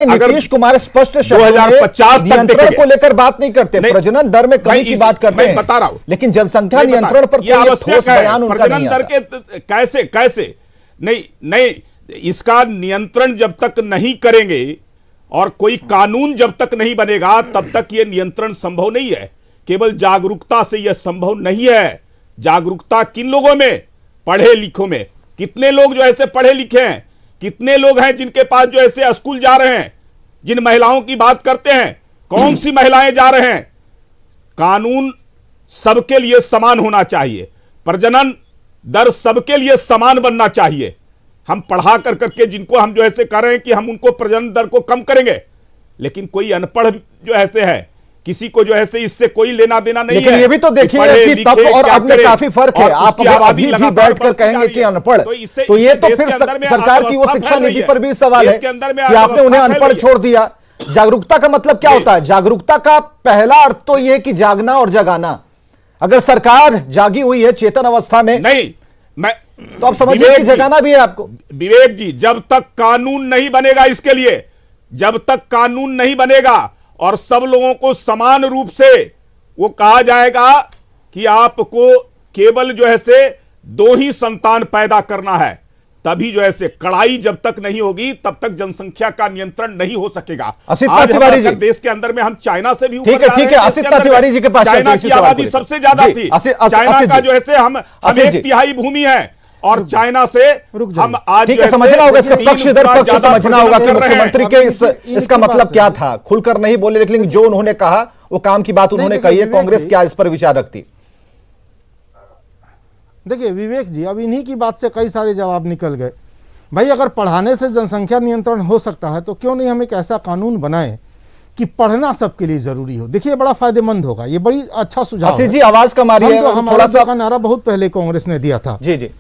नीतीश कुमार स्पष्ट 2050 तक नियंत्रण को लेकर बात नहीं करते, प्रजनन दर में कमी की बात करते हैं, बता रहा हूं, लेकिन जनसंख्या नियंत्रण पर कोई ठोस बयान उनका नहीं आता। प्रजनन दर के कैसे नहीं, इसका नियंत्रण जब तक नहीं करेंगे और कोई कानून जब तक नहीं बनेगा तब तक यह नियंत्रण संभव नहीं है। केवल जागरूकता से यह संभव नहीं है। जागरूकता किन लोगों में? पढ़े लिखों में। कितने लोग जो ऐसे पढ़े लिखे हैं? कितने लोग हैं जिनके पास जो ऐसे स्कूल जा रहे हैं? जिन महिलाओं की बात करते हैं, कौन सी महिलाएं जा रहे हैं? कानून सबके लिए समान होना चाहिए, प्रजनन दर सबके लिए समान बनना चाहिए। हम पढ़ा कर करके जिनको हम जो ऐसे कह रहे हैं कि हम उनको प्रजनन दर को कम करेंगे, लेकिन कोई अनपढ़ जो ऐसे है, किसी को जो ऐसे इससे कोई लेना देना नहीं है। ये भी तो देखिए कि तब और अब में काफी फर्क है। आप अभी भी बैठकर कहेंगे कि अनपढ़, तो ये तो फिर सरकार की वो शिक्षा नीति पर भी सवाल है कि आपने उन्हें अनपढ़ छोड़ दिया। जागरूकता का मतलब क्या होता है? जागरूकता का पहला अर्थ तो यह कि जागना और जगाना। अगर सरकार जागी हुई है चेतन अवस्था में, नहीं मैं तो आप समझिए कि जगाना भी है आपको। विवेक जी, जब तक कानून नहीं बनेगा, इसके लिए जब तक कानून नहीं बनेगा और सब लोगों को समान रूप से वो कहा जाएगा कि आपको केवल जो है से 2 ही संतान पैदा करना है, तभी जो है से कड़ाई जब तक नहीं होगी तब तक जनसंख्या का नियंत्रण नहीं हो सकेगा। आज तिवारी जी, देश के अंदर में हम चाइना से भी ऊपर ठीक है असित तिवारी जी के पास चाइना की आबादी सबसे ज्यादा थी। चाइना का जो है से हम 1/3 भूमि है और चाइना से हम आज ठीक है, समझना होगा इसका पक्ष इधर पक्ष समझना होगा कि मुख्यमंत्री के इसका मतलब क्या था। खुलकर नहीं बोले, लेकिन जो उन्होंने कहा वो काम की बात उन्होंने कही है। कांग्रेस क्या इस पर विचार रखती? देखिए विवेक जी, अब इन्हीं की बात से कई सारे जवाब निकल गए। भाई अगर पढ़ाने से जनसंख्या नियंत्रण हो सकता है तो क्यों नहीं हम एक ऐसा कानून बनाएं कि पढ़ना सबके लिए जरूरी हो। देखिए बड़ा फायदेमंद होगा, ये बड़ी अच्छा सुझाव है। जी आवाज कम आ रही है। हमारा का नारा बहुत पहले कांग्रेस ने दिया था। जी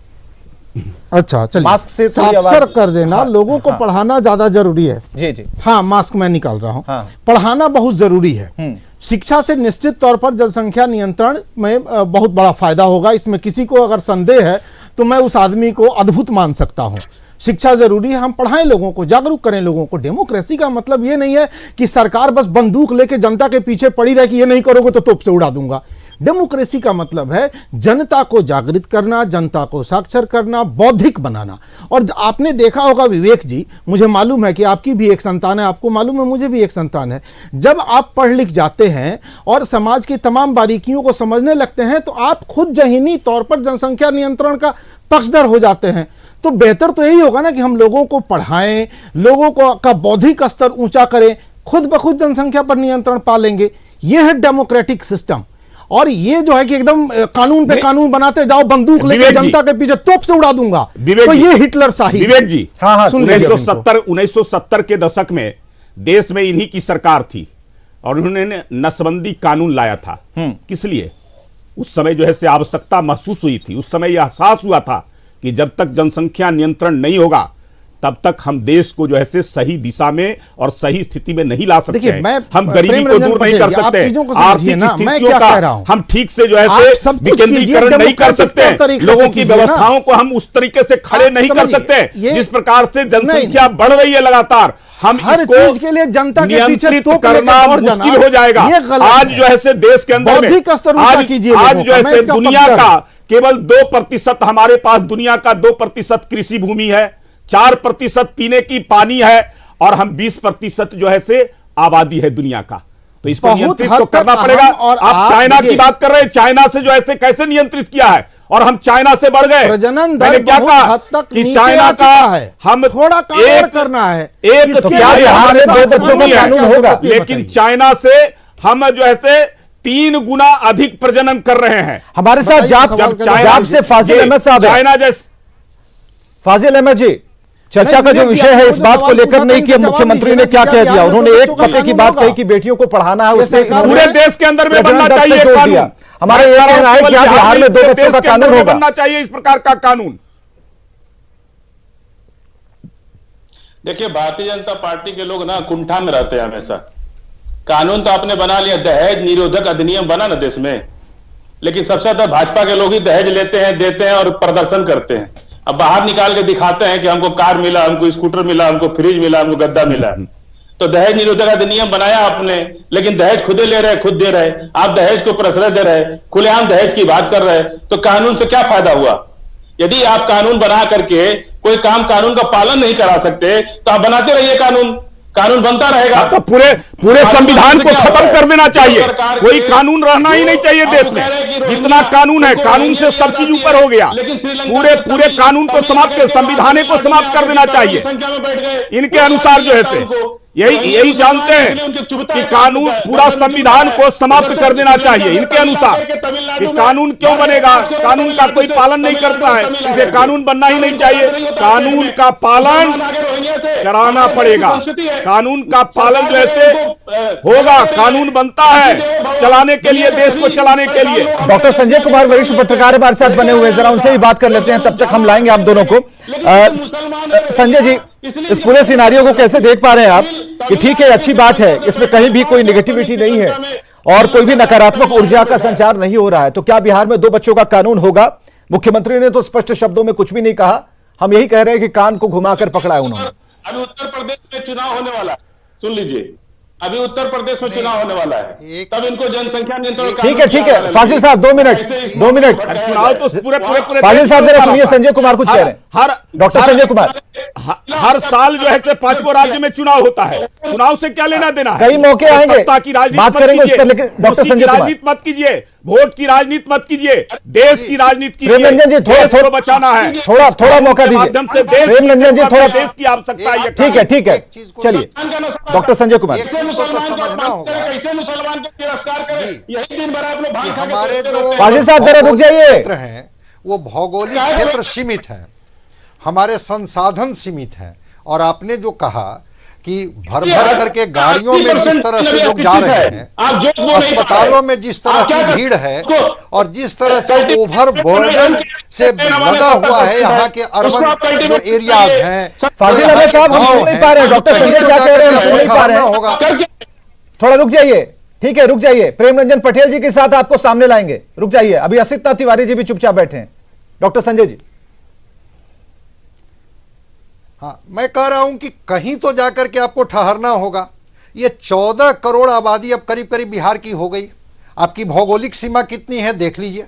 अच्छा चलिए, मास्क से साक्षर कर देना। हाँ, लोगों को पढ़ाना ज्यादा जरूरी है। जी हाँ, मास्क मैं निकाल रहा हूँ। हाँ, पढ़ाना बहुत जरूरी है। शिक्षा से निश्चित तौर पर जनसंख्या नियंत्रण में बहुत बड़ा फायदा होगा। इसमें किसी को अगर संदेह है तो मैं उस आदमी को अद्भुत मान सकता हूं। शिक्षा जरूरी है, हम पढ़ाएं लोगों को, जागरूक करें लोगों को। डेमोक्रेसी का मतलब ये नहीं है कि सरकार बस बंदूक लेके जनता के पीछे पड़ी रहे कि ये नहीं करोगे तो तोप से उड़ा दूंगा। डेमोक्रेसी का मतलब है जनता को जागृत करना, जनता को साक्षर करना, बौद्धिक बनाना। और आपने देखा होगा विवेक जी, मुझे मालूम है कि आपकी भी एक संतान है, आपको मालूम है मुझे भी एक संतान है। जब आप पढ़ लिख जाते हैं और समाज की तमाम बारीकियों को समझने लगते हैं तो आप खुद ज़हनी तौर पर जनसंख्या नियंत्रण का पक्षधर हो जाते हैं। तो बेहतर तो यही होगा ना कि हम लोगों को पढ़ाएं, लोगों को का बौद्धिक स्तर ऊंचा करें, खुद ब खुद जनसंख्या पर नियंत्रण पा लेंगे। यह है डेमोक्रेटिक सिस्टम। और ये जो है कि एकदम कानून पे कानून बनाते जाओ, बंदूक लेके जनता के पीछे तोप से उड़ा दूंगा, तो ये हिटलर शाही। विवेक जी, हाँ, 1970 के दशक में देश में इन्हीं की सरकार थी और उन्होंने नसबंदी कानून लाया था। किस लिए? उस समय जो है से आवश्यकता महसूस हुई थी। उस समय यह एहसास हुआ था कि जब तक जनसंख्या नियंत्रण नहीं होगा तब तक हम देश को जो है से सही दिशा में और सही स्थिति में नहीं ला सकते हैं। हम गरीबी को दूर नहीं कर सकते, आर्थिक स्थितियों का हम ठीक से जो है से विकेंद्रीकरण नहीं कर सकते, लोगों की व्यवस्थाओं को हम उस तरीके से खड़े नहीं कर सकते जिस प्रकार से जनसंख्या बढ़ रही है लगातार। हम हर चीज के लिए जनता के पीछे तो करना मुश्किल हो जाएगा। आज जो है से देश के अंदर आज जो है से दुनिया का केवल 2% हमारे पास दुनिया का 2% कृषि भूमि है, 4% पीने की पानी है और हम 20% जो है से आबादी है दुनिया का। तो इसको नियंत्रित तो करना पड़ेगा। और आप चाइना की बात कर रहे हैं, चाइना से जो ऐसे कैसे नियंत्रित किया है और हम चाइना से बढ़ गए। प्रजनन मैंने क्या कहा कि चाइना का हम थोड़ा काम करना है, एक हमारे 2 बच्चों का कानून होगा, लेकिन चाइना से हम जो है 3 गुना अधिक प्रजनन कर रहे हैं। हमारे साथ जाप से फाजिल अहमद साहब, चाइना जैसे फाजिल अहमद जी, चर्चा का जो विषय है इस बात को लेकर नहीं कि मुख्यमंत्री ने क्या कह दिया। उन्होंने एक पते की बात कही कि बेटियों को पढ़ाना है, उससे पूरे देश के अंदर में बनना चाहिए कानून। हमारा ये कहना है कि बिहार में 2 बच्चों का कानून होगा, बनना चाहिए इस प्रकार का कानून। देखिए भारतीय जनता पार्टी के लोग ना कुंठा में रहते हैं हमेशा। कानून तो आपने बना लिया, दहेज निरोधक अधिनियम बना ना देश में, लेकिन सबसे ज्यादा भाजपा के लोग ही दहेज लेते हैं, देते हैं और प्रदर्शन करते हैं। अब बाहर निकाल के दिखाते हैं कि हमको कार मिला, हमको स्कूटर मिला, हमको फ्रिज मिला, हमको गद्दा मिला। तो दहेज निरोधक अधिनियम बनाया आपने, लेकिन दहेज खुदे ले रहे, खुद दे रहे, आप दहेज को प्रश्रय दे रहे, खुलेआम दहेज की बात कर रहे, तो कानून से क्या फायदा हुआ? यदि आप कानून बना करके कोई काम कानून का पालन नहीं करा सकते तो आप बनाते रहिए कानून, कानून बनता रहेगा। तो पूरे संविधान को खत्म कर देना चाहिए, कोई कानून रहना ही नहीं चाहिए देश में। जितना कानून है, कानून से सब चीज ऊपर हो गया, पूरे कानून को समाप्त कर, संविधान को समाप्त कर देना चाहिए। इनके अनुसार जो है यही जानते हैं कि कानून, पूरा संविधान को समाप्त कर देना चाहिए इनके अनुसार। कि कानून क्यों बनेगा? कानून का कोई पालन नहीं करता है, इसे कानून बनना ही नहीं चाहिए। कानून का पालन कराना पड़ेगा, कानून का पालन जो है होगा, कानून बनता है चलाने के लिए, देश को चलाने के लिए। डॉक्टर संजय कुमार वरिष्ठ पत्रकार हमारे साथ बने हुए, जरा उनसे ही बात कर लेते हैं, तब तक हम लाएंगे आप दोनों को। संजय जी, इस पूरे सिनारियो को कैसे देख पा रहे हैं आप कि ठीक है, अच्छी बात है, इसमें कहीं भी कोई नेगेटिविटी नहीं है और कोई भी नकारात्मक ऊर्जा का संचार नहीं हो रहा है, तो क्या बिहार में 2 बच्चों का कानून होगा? मुख्यमंत्री ने तो स्पष्ट शब्दों में कुछ भी नहीं कहा, हम यही कह रहे हैं कि कान को घुमाकर पकड़ा है उन्होंने। अभी उत्तर प्रदेश में चुनाव होने वाला है, सुन लीजिए, अभी उत्तर प्रदेश में चुनाव होने वाला है, तब इनको जनसंख्या नियंत्रण। ठीक है फाजिल साहब, 2 मिनट। चुनाव तो पूरे फाजिल साहब जरा सुनिए, संजय कुमार कुछ कह रहे हैं। डॉक्टर संजय कुमार, हर साल जो है 5 गो राज्य में चुनाव होता है, चुनाव से क्या लेना देना है? कई मौके आएंगे, ताकि बात करेंगे इस पर, लेकिन डॉक्टर संजय कुमार, राजनीति मत कीजिए, वोट की राजनीति मत कीजिए, देश की राजनीति कीजिए। प्रेम रंजन जी, थोड़ा बचाना है, थोड़ा मौका दीजिए माध्यम से। प्रेम रंजन जी, थोड़ा देश की आवश्यकता है। ठीक है, चलिए डॉक्टर संजय कुमार। समझना होगा, मुसलमान को गिरफ्तार करें, यही दिन भर आप लोग भाग खा के हमारे जो फाजिल साहब जरा रुक जाइए। क्षेत्र हैं वो भौगोलिक क्षेत्र सीमित है, हमारे संसाधन सीमित हैं, और आपने जो कहा कि भर करके गाड़ियों में जिस तरह से लोग जा रहे हैं, अस्पतालों में जिस तरह की भीड़ है, और जिस तरह से ओवरबर्डन से लगा हुआ है यहाँ के अर्बन जो एरियाज हैं। फाजिल अहमद साहब, हम सुन नहीं पा रहे हैं, डॉक्टर संजय क्या कह रहे हैं हम सुन नहीं पा रहे हैं, थोड़ा रुक जाइए। ठीक है, रुक जाइए, प्रेम रंजन पटेल जी के साथ आपको सामने लाएंगे, रुक जाइए। अभी असित तिवारी जी भी चुपचाप बैठे हैं। डॉक्टर संजय जी। हाँ, मैं कह रहा हूं कि कहीं तो जाकर के आपको ठहरना होगा। ये 14 करोड़ आबादी अब करीब करीब बिहार की हो गई। आपकी भौगोलिक सीमा कितनी है देख लीजिए,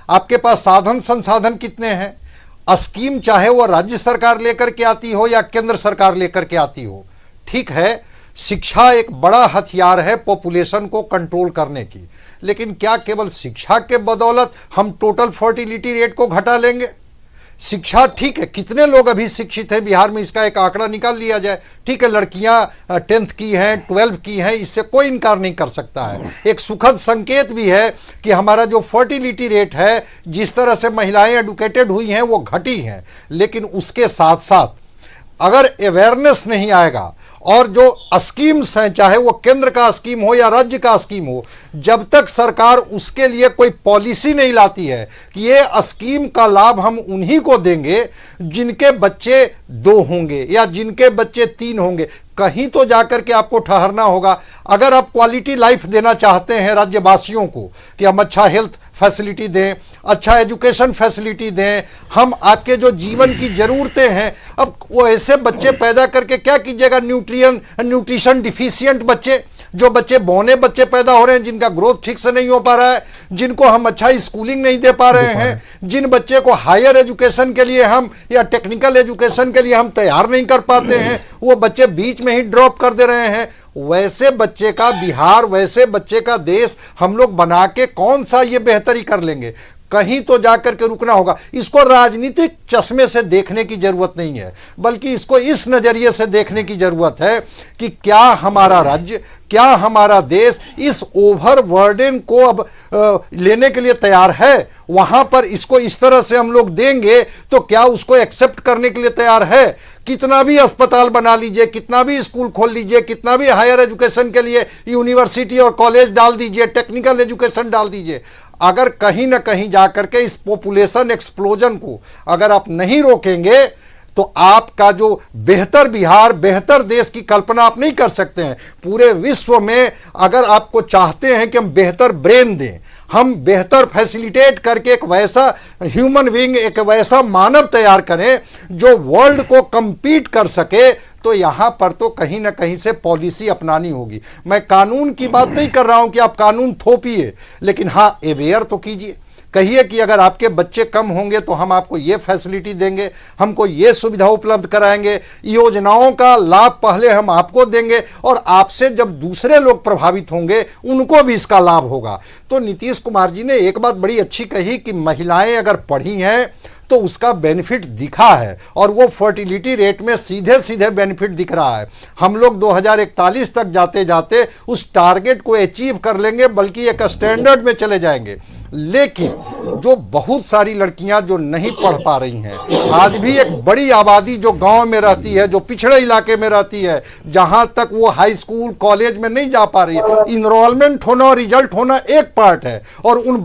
आपके पास साधन संसाधन कितने हैं। स्कीम चाहे वो राज्य सरकार लेकर के आती हो या केंद्र सरकार लेकर के आती हो, ठीक है, शिक्षा एक बड़ा हथियार है पॉपुलेशन को कंट्रोल करने की, लेकिन क्या केवल शिक्षा के बदौलत हम टोटल फर्टिलिटी रेट को घटा लेंगे? शिक्षा ठीक है, कितने लोग अभी शिक्षित हैं बिहार में, इसका एक आंकड़ा निकाल लिया जाए। ठीक है, लड़कियां 10th की हैं, 12 की हैं, इससे कोई इनकार नहीं कर सकता है। एक सुखद संकेत भी है कि हमारा जो फर्टिलिटी रेट है, जिस तरह से महिलाएं एडुकेटेड हुई हैं वो घटी हैं, लेकिन उसके साथ साथ अगर अवेयरनेस नहीं आएगा और जो स्कीम्स हैं, चाहे वो केंद्र का स्कीम हो या राज्य का स्कीम हो, जब तक सरकार उसके लिए कोई पॉलिसी नहीं लाती है कि ये स्कीम का लाभ हम उन्हीं को देंगे जिनके बच्चे 2 होंगे या जिनके बच्चे 3 होंगे, कहीं तो जाकर के आपको ठहरना होगा। अगर आप क्वालिटी लाइफ देना चाहते हैं राज्यवासियों को कि हम अच्छा हेल्थ फैसिलिटी दें, अच्छा एजुकेशन फैसिलिटी दें, हम आपके जो जीवन की ज़रूरतें हैं, अब वो ऐसे बच्चे पैदा करके क्या कीजिएगा? न्यूट्रिशन डिफिशियंट बच्चे, जो बच्चे बौने बच्चे पैदा हो रहे हैं, जिनका ग्रोथ ठीक से नहीं हो पा रहा है, जिनको हम अच्छा स्कूलिंग नहीं दे पा रहे हैं, जिन बच्चे को हायर एजुकेशन के लिए हम या टेक्निकल एजुकेशन के लिए हम तैयार नहीं कर पाते हैं, वो बच्चे बीच में ही ड्रॉप कर दे रहे हैं, वैसे बच्चे का बिहार, वैसे बच्चे का देश हम लोग बना के कौन सा ये बेहतरी कर लेंगे? कहीं तो जाकर के रुकना होगा। इसको राजनीतिक चश्मे से देखने की जरूरत नहीं है, बल्कि इसको इस नजरिए से देखने की जरूरत है कि क्या हमारा राज्य, क्या हमारा देश इस ओवरबर्डन को अब लेने के लिए तैयार है? वहां पर इसको इस तरह से हम लोग देंगे तो क्या उसको एक्सेप्ट करने के लिए तैयार है? कितना भी अस्पताल बना लीजिए, कितना भी स्कूल खोल लीजिए, कितना भी हायर एजुकेशन के लिए यूनिवर्सिटी और कॉलेज डाल दीजिए, टेक्निकल एजुकेशन डाल दीजिए, अगर कहीं ना कहीं जाकर के इस पॉपुलेशन एक्सप्लोजन को अगर आप नहीं रोकेंगे तो आपका जो बेहतर बिहार, बेहतर देश की कल्पना आप नहीं कर सकते हैं। पूरे विश्व में अगर आपको चाहते हैं कि हम बेहतर ब्रेन दें, हम बेहतर फैसिलिटेट करके एक वैसा ह्यूमन बीइंग, एक वैसा मानव तैयार करें जो वर्ल्ड को compete कर सके, तो यहां पर तो कहीं ना कहीं से पॉलिसी अपनानी होगी। मैं कानून की बात नहीं कर रहा हूं कि आप कानून थोपिए, लेकिन हां अवेयर तो कीजिए। कहिए कि अगर आपके बच्चे कम होंगे तो हम आपको ये फैसिलिटी देंगे, हमको ये सुविधा उपलब्ध कराएंगे, योजनाओं का लाभ पहले हम आपको देंगे और आपसे जब दूसरे लोग प्रभावित होंगे उनको भी इसका लाभ होगा। तो नीतीश कुमार जी ने एक बात बड़ी अच्छी कही कि महिलाएं अगर पढ़ी हैं तो उसका बेनिफिट दिखा है, और वो फर्टिलिटी रेट में सीधे सीधे बेनिफिट दिख रहा है। हम लोग 2041 तक जाते जाते उस टारगेट को अचीव कर लेंगे, बल्कि एक स्टैंडर्ड में चले जाएंगे। लेकिन जो बहुत सारी लड़कियां जो नहीं पढ़ पा रही हैं, आज भी एक बड़ी आबादी जो गांव में रहती है, जो पिछड़े इलाके में रहती है, जहां तक वो हाई स्कूल कॉलेज में नहीं जा पा रही है, इनरोलमेंट होना और रिजल्ट होना एक पार्ट है, और उन